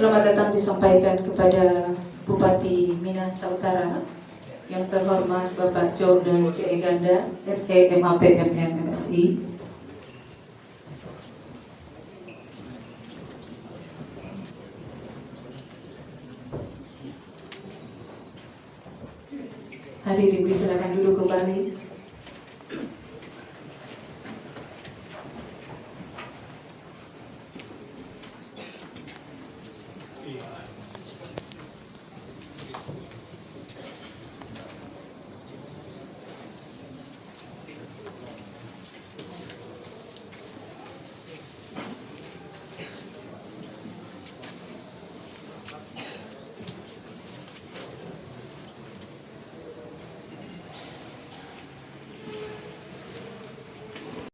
Selamat datang disampaikan kepada Bupati Minahasa Utara yang terhormat Bapak Jone C. Ganda, SE MAPM MSI. Hadirin disilakan duduk kembali.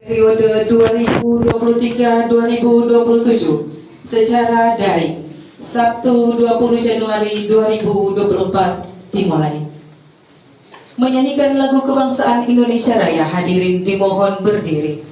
Periode 2023-2027 secara daring Sabtu 20 Januari 2024 dimulai. Menyanyikan lagu kebangsaan Indonesia Raya, hadirin dimohon berdiri.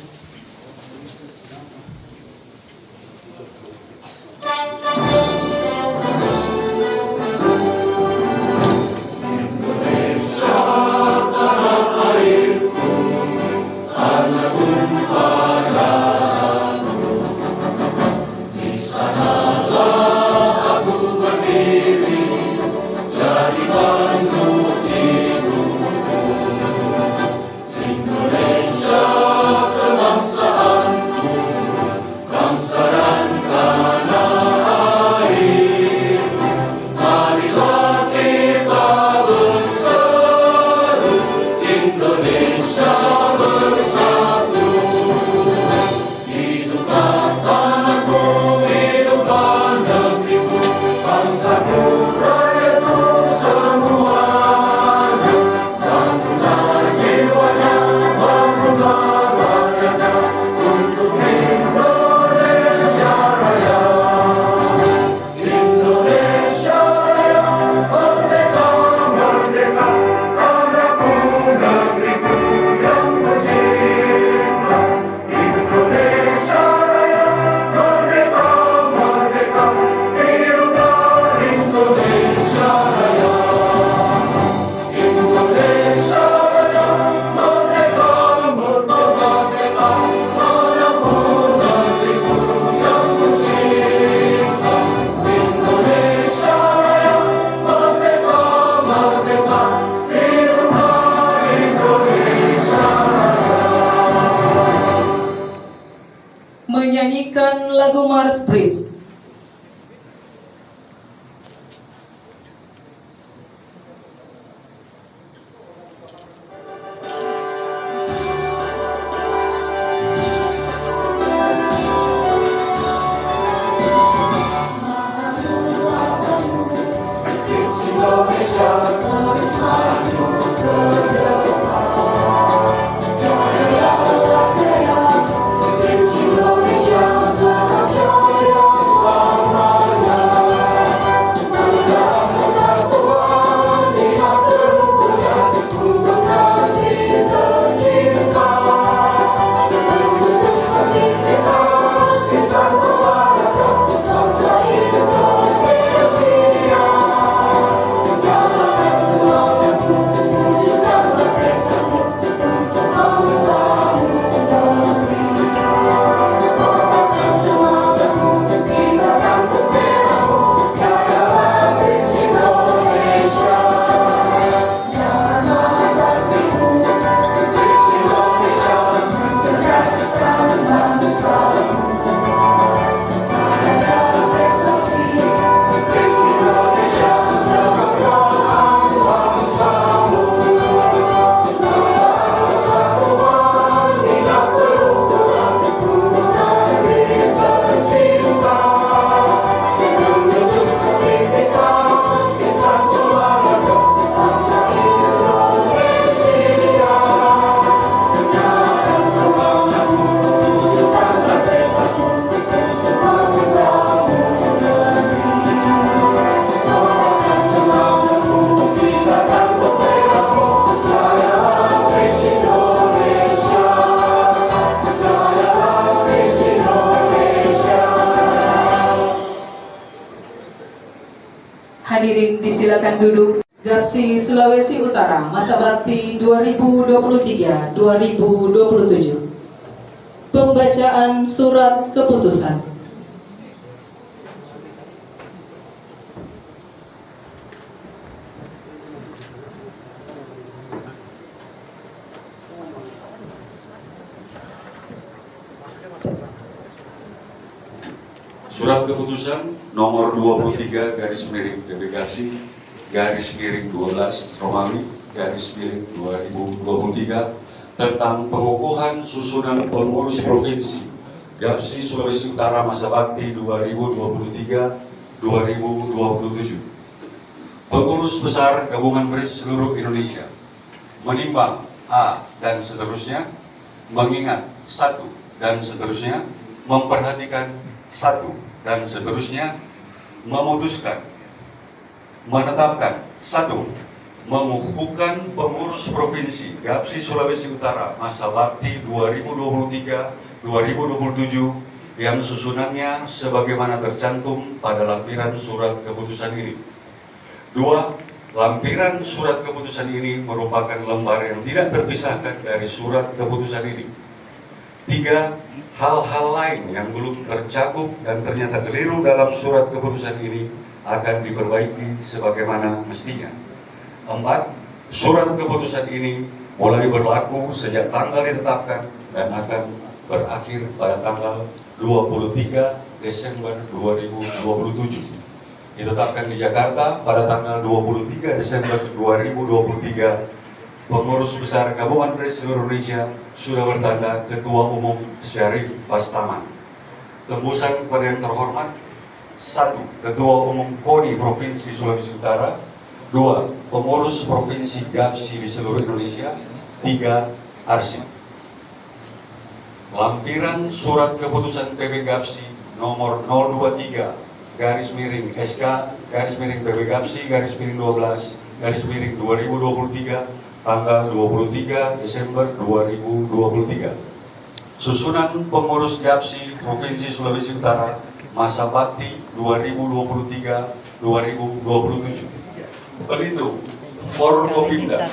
Menyanyikan lagu Mars Bridge. Indonesia silakan duduk. Gapsi Sulawesi Utara, masa bakti 2023-2027. Pembacaan surat keputusan. Surat keputusan nomor 23 garis miring PBGAPSI garis miring 12 Romawi garis miring 2023 tentang pengukuhan susunan pengurus provinsi GAPSI Sulawesi Utara masa bakti 2023-2027. Pengurus besar gabungan BRIS seluruh Indonesia menimbang A dan seterusnya, mengingat 1 dan seterusnya, memperhatikan 1 dan seterusnya, memutuskan, menetapkan 1. Mengukuhkan pengurus provinsi GAPSI Sulawesi Utara masa bakti 2023-2027 yang susunannya sebagaimana tercantum pada lampiran surat keputusan ini. 2. Lampiran surat keputusan ini merupakan lembar yang tidak terpisahkan dari surat keputusan ini. 3. Hal-hal lain yang belum tercakup dan ternyata keliru dalam surat keputusan ini akan diperbaiki sebagaimana mestinya. 4. Surat keputusan ini mulai berlaku sejak tanggal ditetapkan dan akan berakhir pada tanggal 23 Desember 2027. Ditetapkan di Jakarta pada tanggal 23 Desember 2023. Pengurus besar Gabungan BRIS seluruh Indonesia sudah bertanda Ketua Umum Syarif Bastaman. Tembusan kepada yang terhormat: 1. Ketua Umum KONI Provinsi Sulawesi Utara. 2. Pengurus Provinsi GAPSI di seluruh Indonesia. 3. Arsip. Lampiran surat keputusan PB GAPSI nomor 023 garis miring SK garis miring PB GAPSI garis miring 12 garis miring 2023 tanggal 23 Desember 2023. Susunan pengurus GAPSI Provinsi Sulawesi Utara masa bakti 2023-2027. Pelindung Forkopimda,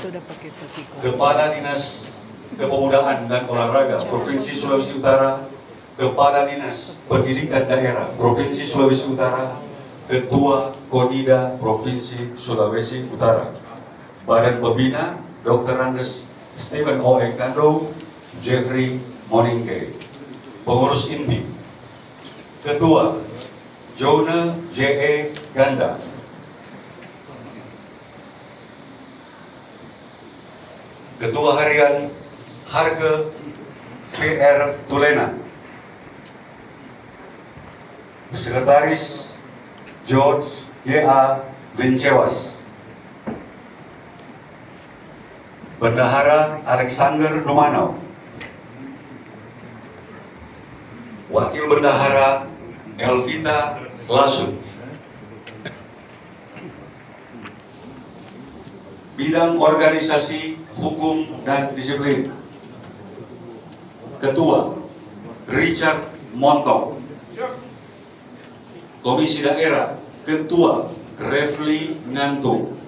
Kepala Dinas Kepemudaan dan Olahraga Provinsi Sulawesi Utara, Kepala Dinas Pendidikan Daerah Provinsi Sulawesi Utara, Ketua Konida Provinsi Sulawesi Utara. Badan Pembina Dr. Andes Stephen O. Kando, Jeffrey Moningke. Pengurus inti: Ketua Jona J.E. Ganda, Ketua Harian Harke VR Tulena, Sekretaris George G.A. Lincewas, Bendahara Alexander Dumanau, Wakil Bendahara Elvita Lasun. Bidang Organisasi, Hukum, dan Disiplin: Ketua Richard Montong. Komisi Daerah, Ketua Refli Ngantung.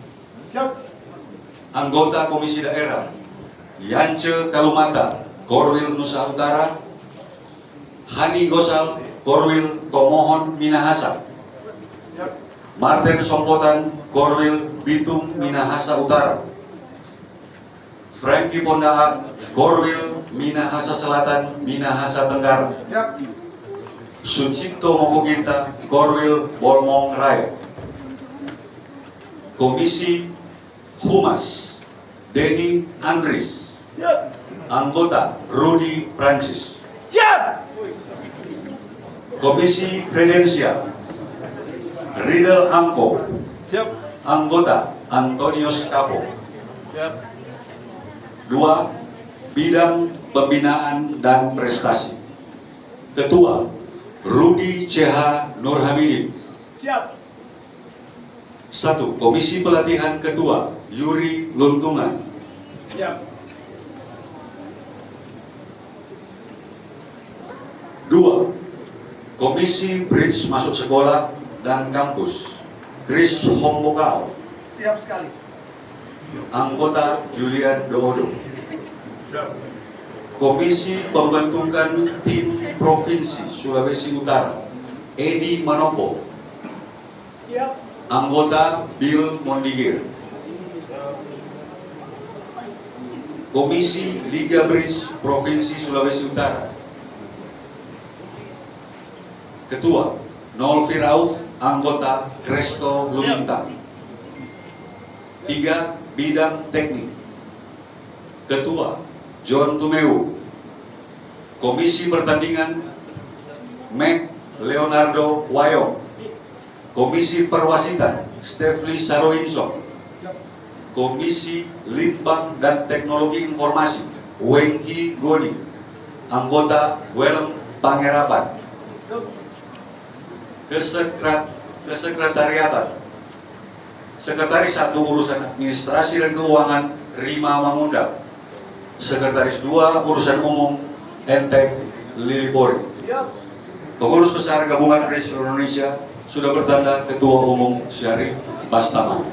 Anggota Komisi Daerah: Yance Kalumata, Korwil Nusa Utara; Hani Gosal, Korwil Tomohon Minahasa; Martin Sompotan, Korwil Bitung Minahasa Utara; Franky Pondaa, Korwil Minahasa Selatan Minahasa Tenggara; Sucipto Mokoginta, Korwil Bolmong Raya. Komisi Humas: Denny Andris. Anggota Rudy Prancis. Komisi Kredensial: Riddle Angko. Anggota Antonius Kapo. 2. Bidang Pembinaan dan Prestasi: Ketua Rudi CH Nurhamidin. 1. Komisi Pelatihan: Ketua Yuri Luntungan. 2. Komisi BRIS Masuk Sekolah dan Kampus: Chris Hombokal. Siap sekali. Anggota Julian Doodo. Komisi Pembentukan Tim Provinsi Sulawesi Utara, Edi Manopo. Siap. Anggota Bill Mondigir. Komisi Liga Bridge Provinsi Sulawesi Utara. Ketua Nol Firaus, anggota Kresto Lumintang. 3. Bidang Teknik. Ketua John Tumeu. Komisi Pertandingan Mac Leonardo Wayong. Komisi Perwasitan Stefli Saroinson. Komisi Litbang dan Teknologi Informasi Wengki Goni. Anggota Welem Pangerapan. Kesekretariatan Sekretaris 1 Urusan Administrasi dan Keuangan Rima Mangundang. Sekretaris 2 Urusan Umum Entek Lilipori. Pengurus Besar Gabungan Kristen Indonesia sudah bertanda Ketua Umum Syarif Bastaman.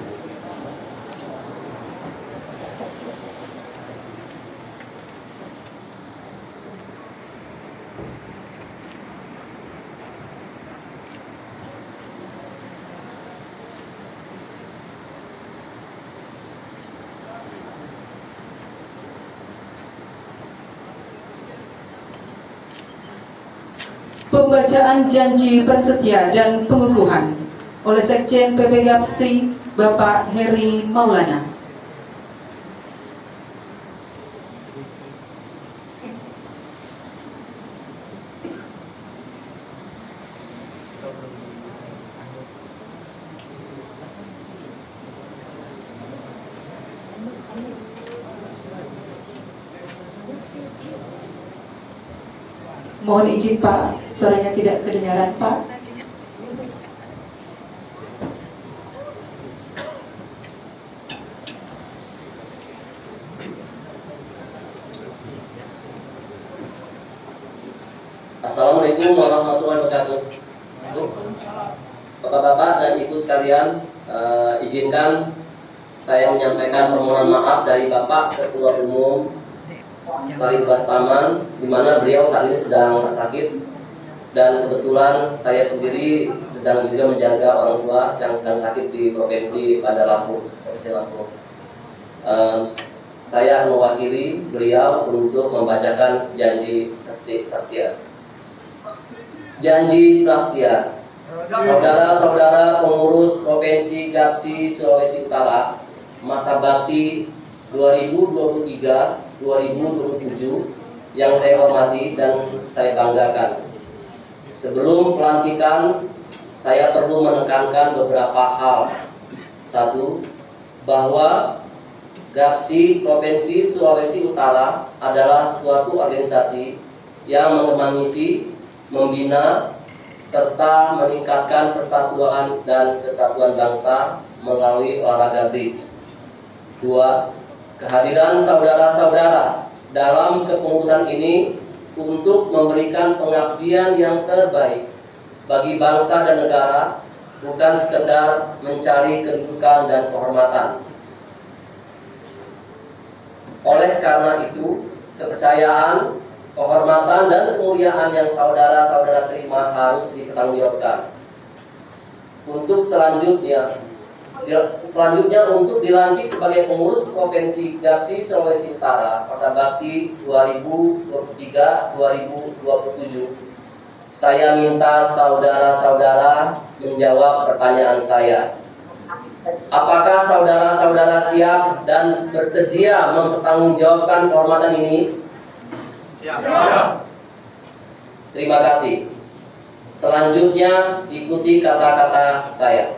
Pembacaan janji bersetia dan pengukuhan oleh Sekjen PP Gapsi Bapak Heri Maulana. Mohon izin Pak, suaranya tidak kedengaran Pak. Assalamualaikum warahmatullahi wabarakatuh. Bapak-bapak dan ibu sekalian, izinkan saya menyampaikan permohonan maaf dari Bapak Ketua Umum Syarif Bastaman, di mana beliau saat ini sedang sakit, dan kebetulan saya sendiri sedang juga menjaga orang tua yang sedang sakit di provinsi pada Lampung, Provinsi Lampung. Saya akan mewakili beliau untuk membacakan janji prasetya. Janji prasetya. Saudara-saudara pengurus Provinsi Gapsi Sulawesi Utara, masa bakti 2023-2027 yang saya hormati dan saya banggakan. Sebelum pelantikan, saya perlu menekankan beberapa hal. 1. Bahwa Gapsi Provinsi Sulawesi Utara adalah suatu organisasi yang mengemban misi membina serta meningkatkan persatuan dan kesatuan bangsa melalui olahraga bridge. 2. Kehadiran saudara-saudara dalam kepengurusan ini untuk memberikan pengabdian yang terbaik bagi bangsa dan negara, bukan sekedar mencari kedudukan dan kehormatan. Oleh karena itu, kepercayaan, kehormatan, dan kemuliaan yang saudara-saudara terima harus dipertanggungjawabkan. Untuk selanjutnya untuk dilantik sebagai pengurus Provinsi Gapsi Sulawesi Utara masa bakti 2023-2027, saya minta saudara-saudara menjawab pertanyaan saya. Apakah saudara-saudara siap dan bersedia mempertanggungjawabkan kehormatan ini? Siap. Terima kasih. Selanjutnya ikuti kata-kata saya.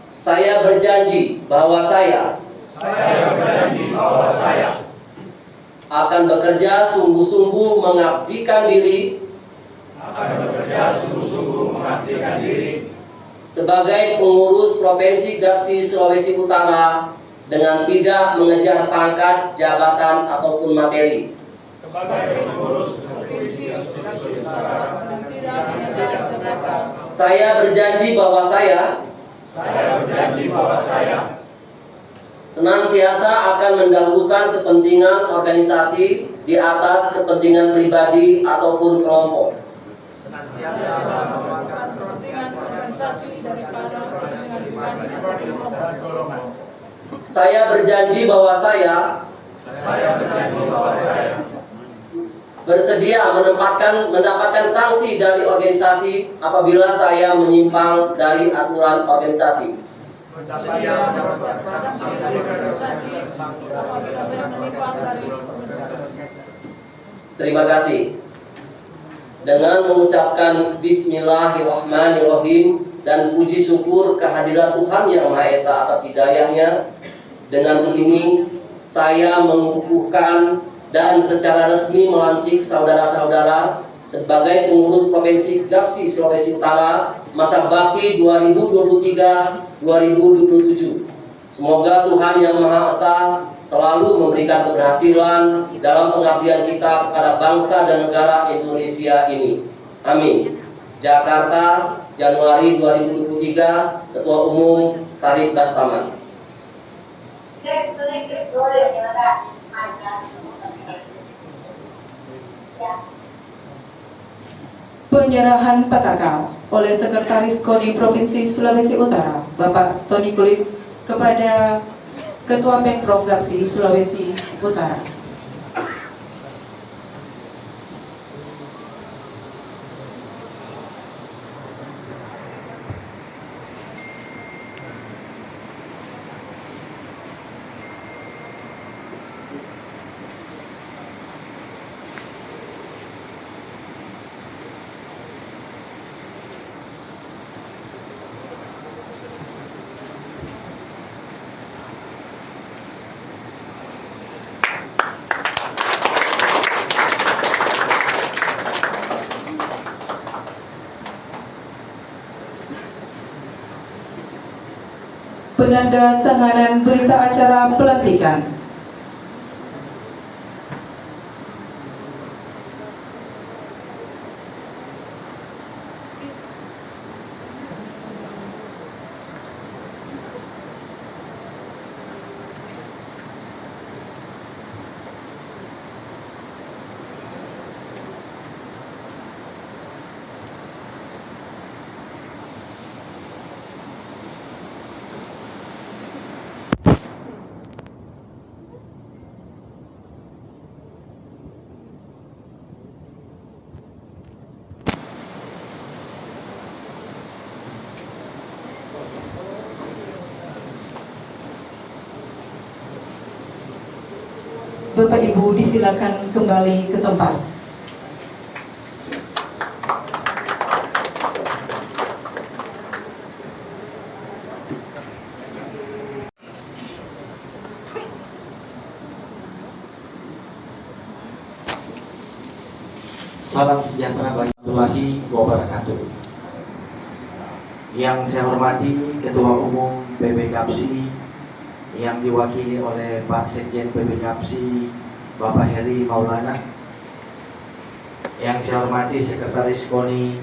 Saya berjanji bahwa saya akan bekerja sungguh-sungguh mengabdikan diri sebagai pengurus Provinsi Gapsi Sulawesi Utara dengan tidak mengejar pangkat, jabatan, ataupun materi. Saya berjanji bahwa saya Saya berjanji bahwa saya senantiasa akan mendahulukan kepentingan organisasi di atas kepentingan pribadi ataupun kelompok. senantiasa mengorbankan kepentingan organisasi daripada kepentingan pribadi ataupun golongan. Saya berjanji bahwa saya bersedia mendapatkan sanksi dari organisasi apabila saya menyimpang dari aturan organisasi. Bersedia mendapatkan sanksi dari organisasi apabila saya menyimpang dari organisasi. Terima kasih. Dengan mengucapkan Bismillahirrahmanirrahim dan puji syukur kehadirat Tuhan Yang Maha Esa atas hidayahnya, dengan ini saya mengukuhkan dan secara resmi melantik saudara-saudara sebagai pengurus Provinsi Gapsi Sulawesi Utara masa bakti 2023-2027. Semoga Tuhan Yang Maha Esa selalu memberikan keberhasilan dalam pengabdian kita kepada bangsa dan negara Indonesia ini. Amin. Jakarta, Januari 2023, Ketua Umum Sarip Bastaman. Penyerahan petaka oleh Sekretaris KONI Provinsi Sulawesi Utara, Bapak Tony Kulit, kepada Ketua Pemprov Gapsi Sulawesi Utara. Penanda tanganan berita acara pelantikan. Bapak Ibu disilakan kembali ke tempat. Salam sejahtera warahmatullahi wabarakatuh. Yang saya hormati Ketua Umum PB Gapsi yang diwakili oleh Pak Sekjen PB Gapsi Bapak Heri Maulana. Yang saya hormati Sekretaris KONI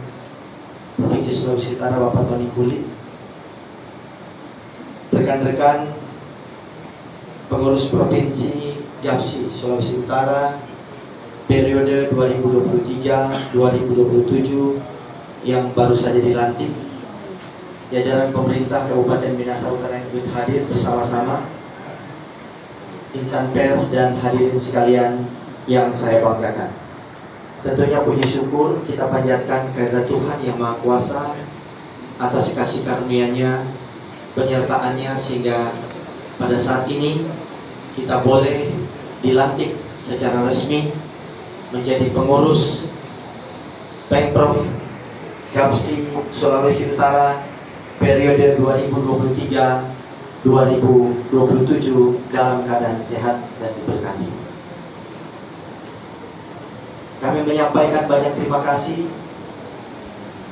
Provinsi Sulawesi Utara Bapak Tony Kulit. Rekan-rekan pengurus Provinsi Gapsi Sulawesi Utara periode 2023-2027 yang baru saja dilantik, jajaran pemerintah Kabupaten Minahasa Utara yang ikut hadir bersama-sama, insan pers dan hadirin sekalian yang saya banggakan. Tentunya puji syukur kita panjatkan kehadirat Tuhan Yang Maha Kuasa atas kasih karunia-Nya, penyertaannya, sehingga pada saat ini kita boleh dilantik secara resmi menjadi pengurus Pemprov Gapsi Sulawesi Utara periode 2023-2027 dalam keadaan sehat dan diberkati. Kami menyampaikan banyak terima kasih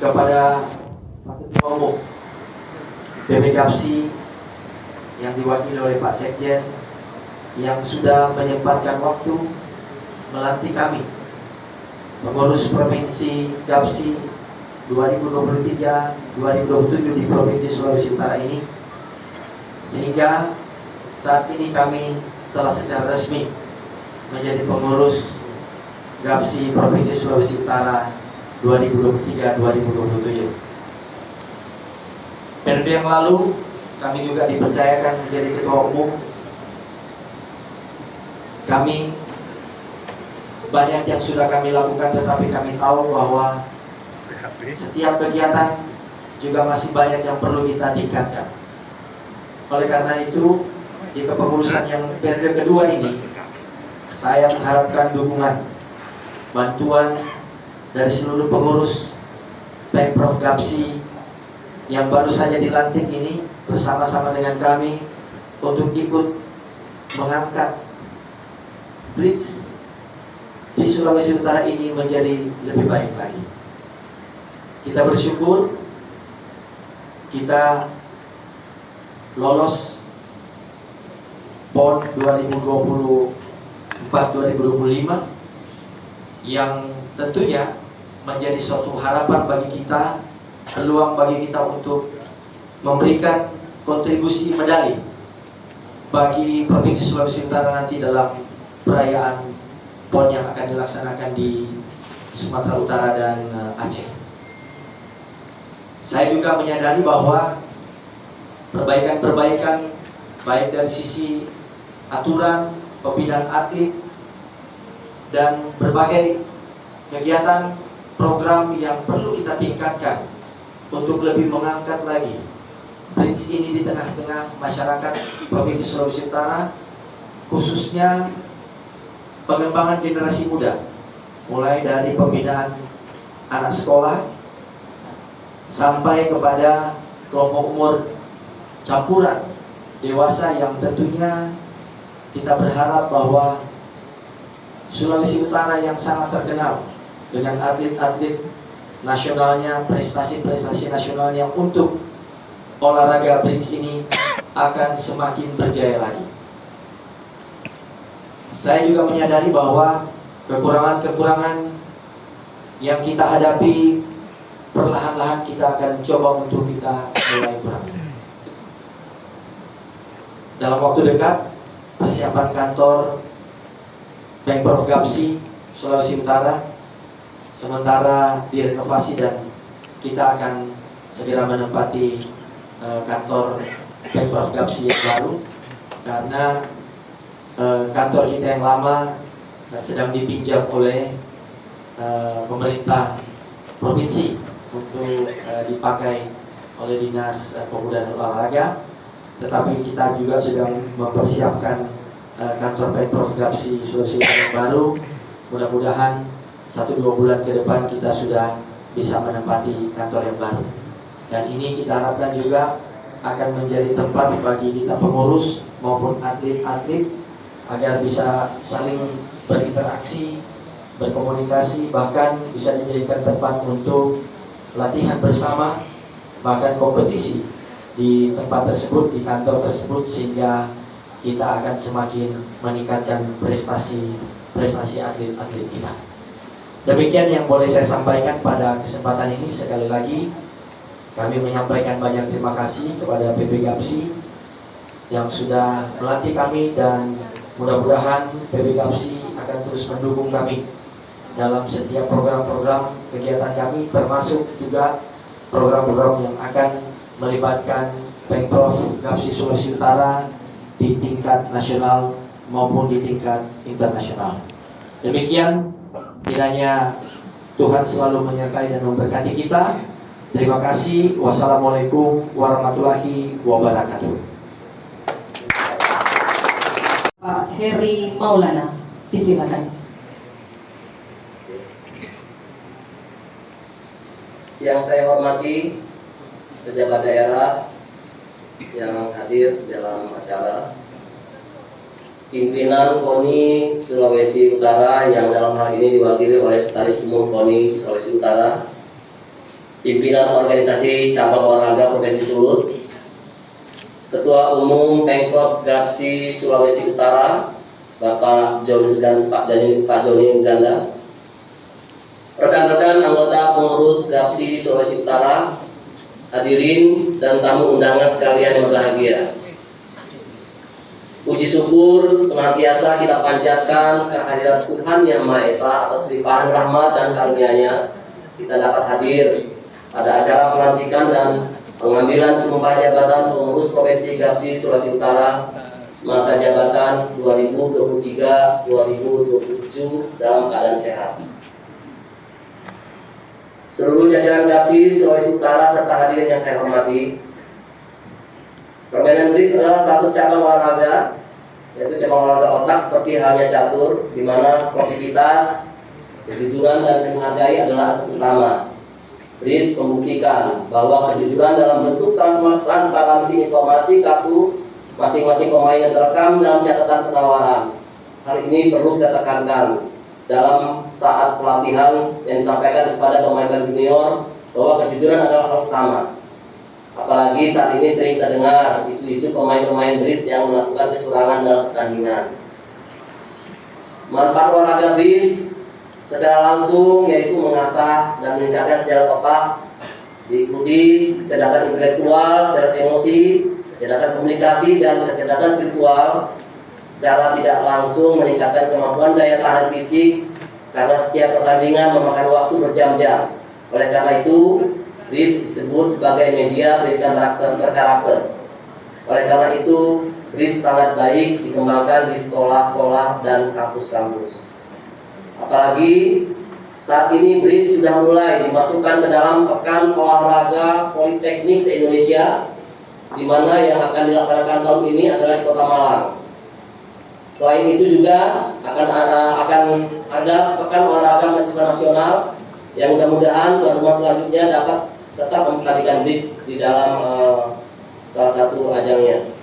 kepada Pak Ketua Umum PB Gapsi yang diwakili oleh Pak Sekjen yang sudah menyempatkan waktu melantik kami pengurus Provinsi Gapsi 2023-2027 di Provinsi Sulawesi Utara ini, sehingga saat ini kami telah secara resmi menjadi pengurus GAPSI Provinsi Sulawesi Utara 2023-2027. Periode yang lalu kami juga dipercayakan menjadi ketua umum. Kami banyak yang sudah kami lakukan, tetapi kami tahu bahwa setiap kegiatan juga masih banyak yang perlu kita tingkatkan. Oleh karena itu, di kepengurusan yang periode kedua ini, saya mengharapkan dukungan, bantuan dari seluruh pengurus Pemprov GAPSI yang baru saja dilantik ini bersama-sama dengan kami untuk ikut mengangkat Blitz di Sulawesi Utara ini menjadi lebih baik lagi. Kita bersyukur kita lolos PON 2024-2025 yang tentunya menjadi suatu harapan bagi kita, peluang bagi kita untuk memberikan kontribusi medali bagi Provinsi Sulawesi Utara nanti dalam perayaan PON yang akan dilaksanakan di Sumatera Utara dan Aceh. Saya juga menyadari bahwa perbaikan-perbaikan baik dari sisi aturan, pembinaan atlet, dan berbagai kegiatan program yang perlu kita tingkatkan untuk lebih mengangkat lagi Blitz ini di tengah-tengah masyarakat Provinsi Sulawesi Utara, khususnya pengembangan generasi muda, mulai dari pembinaan anak sekolah sampai kepada kelompok umur campuran dewasa yang tentunya kita berharap bahwa Sulawesi Utara yang sangat terkenal dengan atlet-atlet nasionalnya, prestasi-prestasi nasionalnya untuk olahraga Blitz ini akan semakin berjaya lagi. Saya juga menyadari bahwa kekurangan-kekurangan yang kita hadapi perlahan-lahan kita akan coba untuk kita mulai kurangi. Dalam waktu dekat, persiapan kantor Pemprov GAPSI Sulawesi Utara sementara direnovasi dan kita akan segera menempati kantor Pemprov GAPSI yang baru, karena kantor kita yang lama sedang dipinjam oleh pemerintah provinsi untuk dipakai oleh Dinas Pemuda dan Olahraga. Tetapi kita juga sedang mempersiapkan kantor Pemprov GAPSI Sulawesi Utara yang baru. Mudah-mudahan 1-2 bulan ke depan kita sudah bisa menempati kantor yang baru. Dan ini kita harapkan juga akan menjadi tempat bagi kita pengurus maupun atlet-atlet agar bisa saling berinteraksi, berkomunikasi, bahkan bisa dijadikan tempat untuk latihan bersama, bahkan kompetisi di tempat tersebut, di kantor tersebut, sehingga kita akan semakin meningkatkan prestasi atlet-atlet kita. Demikian yang boleh saya sampaikan pada kesempatan ini. Sekali lagi kami menyampaikan banyak terima kasih kepada PB GAPSI yang sudah melatih kami, dan mudah-mudahan PB GAPSI akan terus mendukung kami dalam setiap program-program kegiatan kami, termasuk juga program-program yang akan melibatkan Pemprov GAPSI Sulawesi Utara di tingkat nasional maupun di tingkat internasional. Demikian, kiranya Tuhan selalu menyertai dan memberkati kita. Terima kasih. Wassalamualaikum warahmatullahi wabarakatuh. Pak Heri Maulana, disilakan. Yang saya hormati pejabat daerah yang hadir dalam acara, pimpinan KONI Sulawesi Utara yang dalam hal ini diwakili oleh Sekretaris Umum KONI Sulawesi Utara, pimpinan organisasi cabang olahraga Provinsi Sulut, Ketua Umum Pemprov GAPSI Sulawesi Utara, Bapak Joni Ganda, rekan-rekan anggota pengurus GAPSI Sulawesi Utara, hadirin dan tamu undangan sekalian yang berbahagia. Puji syukur senantiasa kita panjatkan kehadiran Tuhan Yang Maha Esa atas limpahan rahmat dan karunia-Nya. Kita dapat hadir pada acara pelantikan dan pengambilan sumpah jabatan pengurus Provinsi GAPSI Sulawesi Utara masa jabatan 2023-2027 dalam keadaan sehat. Seluruh jajaran GAPSI Sulawesi Utara serta hadirin yang saya hormati, permainan bridge adalah satu cabang olahraga, yaitu cabang olahraga otak seperti halnya catur, di mana sportivitas, kejujuran dan saling menghargai adalah asas utama. Bridge membuktikan bahwa kejujuran dalam bentuk transparansi informasi kartu masing-masing pemain yang terekam dalam catatan penawaran. Hal ini perlu kita tekankan dalam saat pelatihan yang disampaikan kepada pemain junior bahwa kejujuran adalah hal utama. Apalagi saat ini sering kita dengar isu-isu pemain-pemain bridge yang melakukan kecurangan dalam pertandingan. Manfaat olahraga bridge secara langsung yaitu mengasah dan meningkatkan kecerdasan otak, diikuti kecerdasan intelektual, kecerdasan emosi, kecerdasan komunikasi, dan kecerdasan spiritual. Secara tidak langsung meningkatkan kemampuan daya tahan fisik karena setiap pertandingan memakan waktu berjam-jam. Oleh karena itu, bridge disebut sebagai media pendidikan berkarakter. Oleh karena itu, bridge sangat baik dikembangkan di sekolah-sekolah dan kampus-kampus. Apalagi saat ini bridge sudah mulai dimasukkan ke dalam pekan olahraga politeknik se-Indonesia, di mana yang akan dilaksanakan tahun ini adalah di Kota Malang. Selain itu juga akan ada pekan olahraga mahasiswa nasional yang mudah-mudahan tuan rumah selanjutnya dapat tetap memperhatikan bridge di dalam salah satu ajangnya.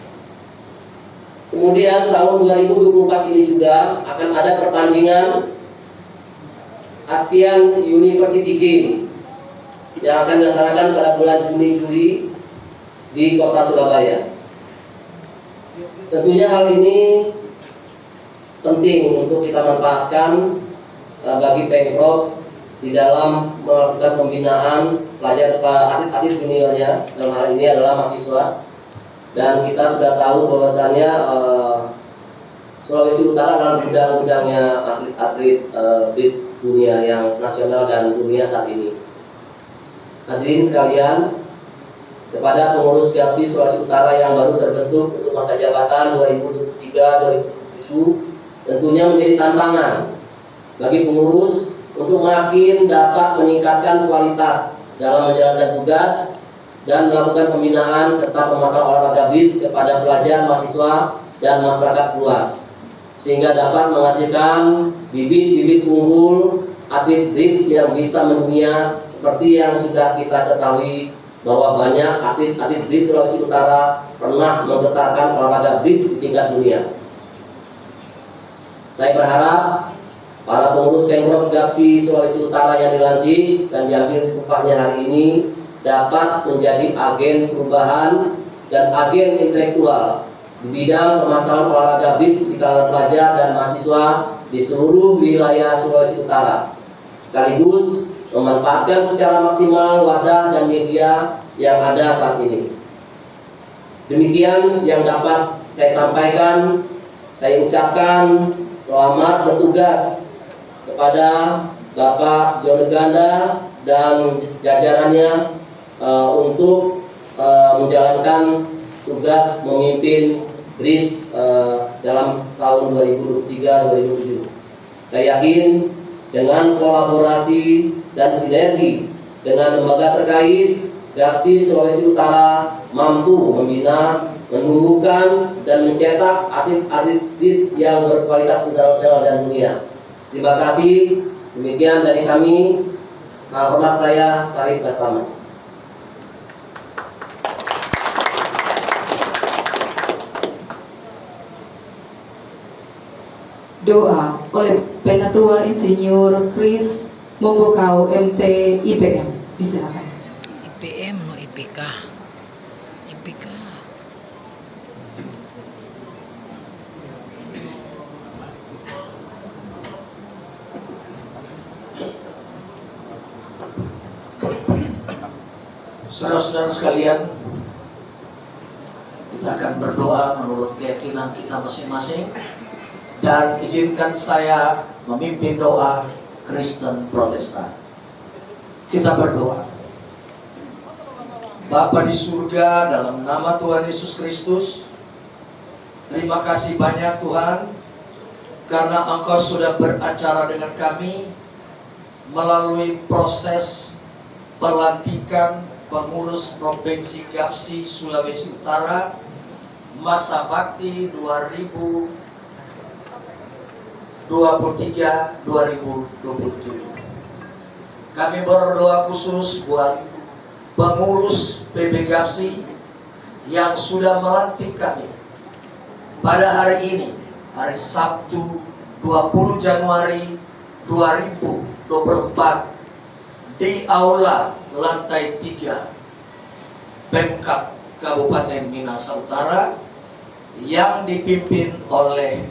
Kemudian tahun 2024 ini juga akan ada pertandingan ASEAN University Game yang akan dilaksanakan pada bulan Juni-Juli di Kota Surabaya. Tentunya hal ini penting untuk kita manfaatkan bagi Pemprov di dalam melakukan pembinaan atlet-atlet juniornya, dalam hal ini adalah mahasiswa. Dan kita sudah tahu bahwasannya Sulawesi Utara adalah gudang-gudangnya atlet-atlet bridge dunia yang nasional dan dunia saat ini. Hadirin sekalian, kepada pengurus GAPSI Sulawesi Utara yang baru terbentuk untuk masa jabatan 2023-2027, tentunya menjadi tantangan bagi pengurus untuk makin dapat meningkatkan kualitas dalam menjalankan tugas dan melakukan pembinaan serta pemasaran olahraga bridge kepada pelajar, mahasiswa, dan masyarakat luas, sehingga dapat menghasilkan bibit-bibit unggul atlet bridge yang bisa mendunia, seperti yang sudah kita ketahui bahwa banyak atlet-atlet bridge Sulawesi Utara pernah menggetarkan olahraga bridge di tingkat dunia. Saya berharap para pengurus Pemprov GAPSI Sulawesi Utara yang dilantik dan diambil sumpahnya hari ini dapat menjadi agen perubahan dan agen intelektual di bidang pemasaran olahraga bridge di kalangan pelajar dan mahasiswa di seluruh wilayah Sulawesi Utara, sekaligus memanfaatkan secara maksimal wadah dan media yang ada saat ini. Demikian yang dapat saya sampaikan. Saya ucapkan selamat bertugas kepada Bapak Jone Ganda dan jajarannya untuk menjalankan tugas memimpin bridge dalam tahun 2023-2027. Saya yakin dengan kolaborasi dan sinergi dengan lembaga terkait, GAPSI Sulawesi Utara mampu membina, menumbuhkan, dan mencetak atlet-atlet bridge yang berkualitas internasional dan dunia. Terima kasih. Demikian dari kami. Salam hormat saya, Sarif Bastaman. Doa oleh Penatua Insinyur Kris Mombokau MT IPM. Disilakan. IPM no IPK. IPK. Saudara-saudara sekalian, kita akan berdoa menurut keyakinan kita masing-masing, dan izinkan saya memimpin doa Kristen Protestan. Kita berdoa. Bapa di surga, dalam nama Tuhan Yesus Kristus, terima kasih banyak Tuhan, karena Engkau sudah beracara dengan kami melalui proses pelantikan pengurus Provinsi Gapsi Sulawesi Utara masa bakti 2023-2027. Kami berdoa khusus buat pengurus PB Gapsi yang sudah melantik kami pada hari ini, hari Sabtu 20 Januari 2024 di Aula lantai 3 Pemkab Kabupaten Minahasa Utara yang dipimpin oleh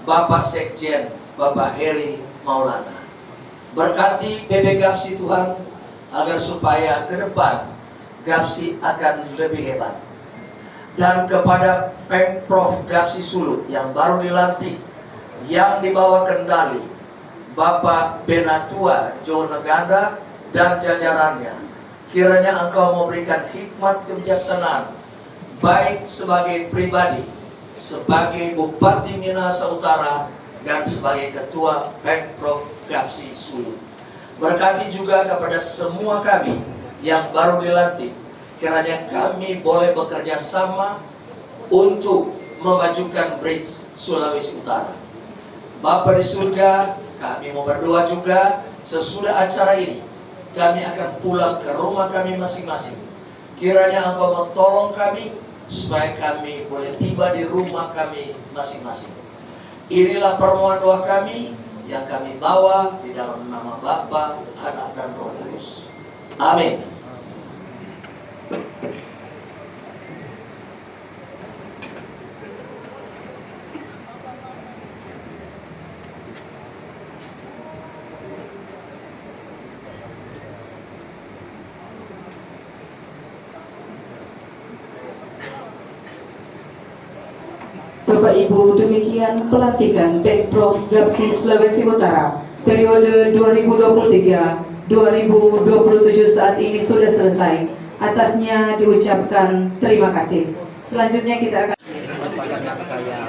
Bapak Sekjen Bapak Heri Maulana. Berkati PB Gapsi Tuhan, agar supaya ke depan Gapsi akan lebih hebat. Dan kepada Pemprov Gapsi Sulut yang baru dilantik, yang dibawa kendali Bapak Benatua Joneganda dan jajarannya, kiranya Engkau memberikan hikmat kebijaksanaan, baik sebagai pribadi, sebagai Bupati Minahasa Utara, dan sebagai Ketua Pemprov Gapsi Sulut. Berkati juga kepada semua kami yang baru dilantik, kiranya kami boleh bekerja sama untuk memajukan Bridge Sulawesi Utara. Bapa di surga, kami mau berdoa juga sesudah acara ini kami akan pulang ke rumah kami masing-masing. Kiranya Engkau mentolong kami supaya kami boleh tiba di rumah kami masing-masing. Inilah permohonan doa kami yang kami bawa di dalam nama Bapa, Anak, dan Roh Kudus. Amin. Bapak Ibu, demikian pelantikan Pemprov Gapsi Sulawesi Utara periode 2023-2027 saat ini sudah selesai. Atasnya diucapkan terima kasih. Selanjutnya kita akan merupakan langkah yang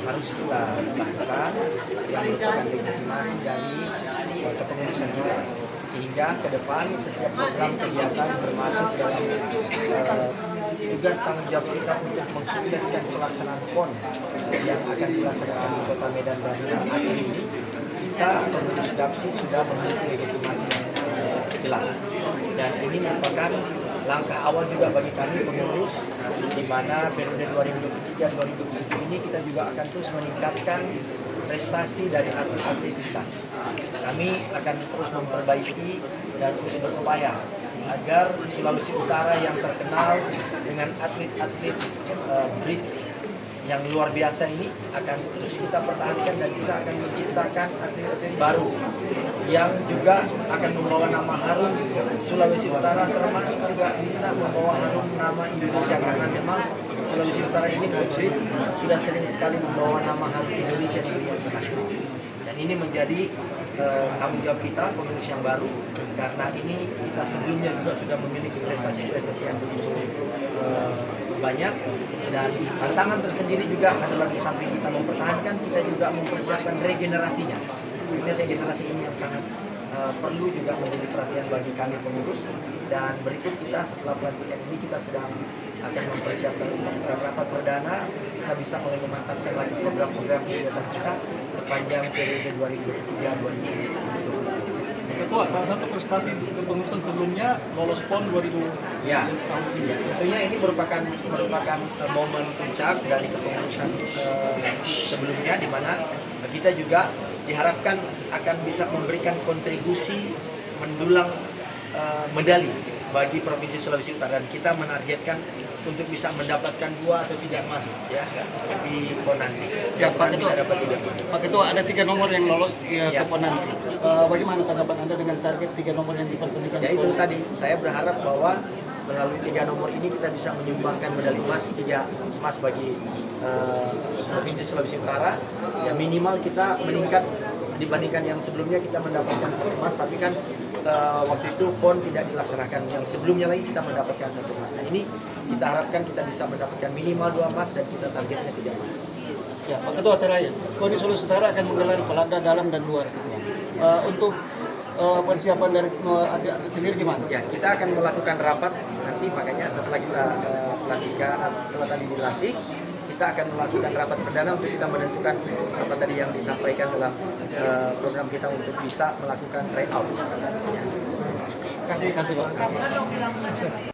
harus kita lakukan, yang merupakan legitimasi dari kepengurusan kita, sehingga ke depan setiap program kegiatan termasuk dalam tugas tanggung jawab kita untuk mensukseskan pelaksanaan PON yang akan dilaksanakan di Kota Medan dan Aceh ini, kita pengurus Gapsi sudah memiliki legitimasi yang jelas, dan ini merupakan langkah awal juga bagi kami pengurus, di mana periode 2023-2027 ini kita juga akan terus meningkatkan prestasi dari atlet-atlet kita. Kami akan terus memperbaiki dan terus berupaya agar Sulawesi Utara yang terkenal dengan atlet-atlet bridge yang luar biasa ini akan terus kita pertahankan, dan kita akan menciptakan atlet-atlet baru yang juga akan membawa nama harum Sulawesi Utara, termasuk juga bisa membawa harum nama Indonesia, karena memang Sulawesi Utara ini bridge sudah sering sekali membawa nama harum Indonesia di dunia internasional. Dan ini menjadi tanggung jawab kita pengurus yang baru, karena ini kita sebelumnya juga sudah memiliki prestasi-prestasi yang begitu banyak, dan tantangan tersendiri juga adalah di samping kita mempertahankan, kita juga mempersiapkan regenerasinya. Ini regenerasi ini yang sangat perlu juga menjadi perhatian bagi kami pengurus. Dan berikut kita setelah pelantikan ini kita sedang akan mempersiapkan rapat perdana, kita bisa mulai memantapkan lagi program-program kegiatan kita sepanjang periode 2023-2027. Ketua, salah satu prestasi kepengurusan sebelumnya lolos PON 2000. Ya, tentunya ini merupakan momen puncak dari kepengurusan sebelumnya, di mana kita juga diharapkan akan bisa memberikan kontribusi mendulang medali bagi Provinsi Sulawesi Utara, dan kita menargetkan untuk bisa mendapatkan 2 atau 3 emas ya di PON nanti. Ya, Yang Pak bisa Ketua. dapat 3 emas. Pak Ketua, ada 3 nomor yang lolos Ya. ke PON nanti. Bagaimana tanggapan Anda dengan target 3 nomor yang dipertandingkan? Ya itu tadi, saya berharap bahwa melalui 3 nomor ini kita bisa menyumbangkan medali emas, 3 emas bagi Provinsi Sulawesi Utara. Ya minimal kita meningkat dibandingkan yang sebelumnya, kita mendapatkan 1 emas, tapi kan waktu itu PON tidak dilaksanakan, yang sebelumnya lagi kita mendapatkan 1 emas. Nah ini kita harapkan kita bisa mendapatkan minimal 2 emas dan kita targetnya 3 emas. Ya, Pak Ketua, terakhir, KONI Sulawesi Utara akan menggelar pelaga dalam dan luar. Untuk persiapan dari atlet sendiri gimana? Ya, kita akan melakukan rapat nanti, makanya setelah kita setelah tadi dilatih, kita akan melakukan rapat perdana untuk kita menentukan apa tadi yang disampaikan dalam program kita untuk bisa melakukan tryout. Ya. Kasih Pak.